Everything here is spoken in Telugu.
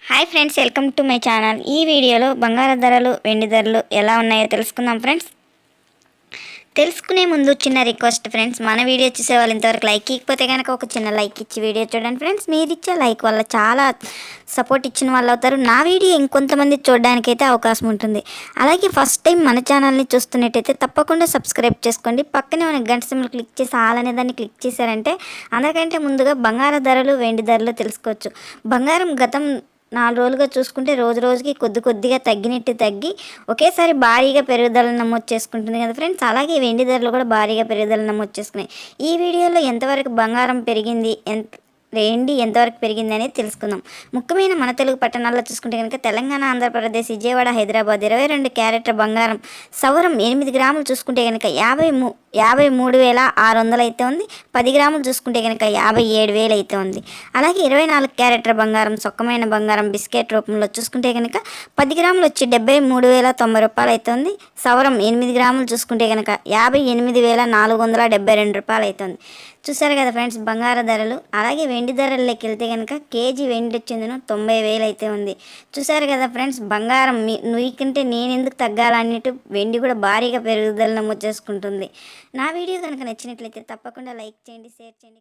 Hi friends, welcome to my channel. ఈ వీడియోలో బంగారు ధరలు, వెండి ధరలు ఎలా ఉన్నాయో తెలుసుకుందాం ఫ్రెండ్స్. తెలుసుకునే ముందు చిన్న రిక్వెస్ట్ ఫ్రెండ్స్, మన వీడియో చూసే వాళ్ళు ఇంతవరకు లైక్ ఇకపోతే కనుక ఒక చిన్న లైక్ ఇచ్చి వీడియో చూడండి ఫ్రెండ్స్. మీరు ఇచ్చే లైక్ వల్ల చాలా సపోర్ట్ ఇచ్చిన వాళ్ళు అవుతారు. నా వీడియో ఇంకొంతమంది చూడడానికి అయితే అవకాశం ఉంటుంది. అలాగే ఫస్ట్ టైం మన ఛానల్ని చూస్తున్నట్టయితే తప్పకుండా సబ్స్క్రైబ్ చేసుకోండి. పక్కనే మన గంట సింబల్ క్లిక్ చేసి ఆల్ అనే దాన్ని క్లిక్ చేశారంటే అందరికంటే ముందుగా బంగారు ధరలు, వెండి ధరలు తెలుసుకోవచ్చు. బంగారం గతం 4 రోజులుగా చూసుకుంటే రోజు రోజుకి కొద్దిగా తగ్గి ఒకేసారి భారీగా పెరుగుదల నమోదు చేసుకుంటుంది కదా ఫ్రెండ్స్. అలాగే వెండి ధరలు కూడా భారీగా పెరుగుదల నమోదు చేసుకున్నాయి. ఈ వీడియోలో ఎంతవరకు బంగారం పెరిగింది, వెండి ఎంతవరకు పెరిగింది అనేది తెలుసుకుందాం. ముఖ్యమైన మన తెలుగు పట్టణాల్లో చూసుకుంటే కనుక తెలంగాణ, ఆంధ్రప్రదేశ్, విజయవాడ, హైదరాబాద్ 22 క్యారెట్ల బంగారం సవరం 8 గ్రాములు చూసుకుంటే కనుక 53,600 అయితే ఉంది. 10 గ్రాములు చూసుకుంటే కనుక 57,000 అయితే ఉంది. అలాగే 24 క్యారెట్ల బంగారం సొక్కమైన బంగారం బిస్కెట్ రూపంలో చూసుకుంటే కనుక 10 గ్రాములు వచ్చి 73,090 రూపాయలు అయితే ఉంది. సవరం 8 గ్రాములు చూసుకుంటే కనుక 58,472 రూపాయలు అయితే ఉంది. చూసారు కదా ఫ్రెండ్స్ బంగారు ధరలు. అలాగే వెండి ధరల్లోకి వెళ్తే కనుక కేజీ వెండి వచ్చిందను 90,000 అయితే ఉంది. చూసారు కదా ఫ్రెండ్స్, బంగారం నీకంటే నేను ఎందుకు తగ్గాలన్నట్టు వెండి కూడా భారీగా పెరుగుదల నమోదు చేసుకుంటుంది. నా వీడియో కనుక నచ్చినట్లయితే తప్పకుండా లైక్ చేయండి, షేర్ చేయండి.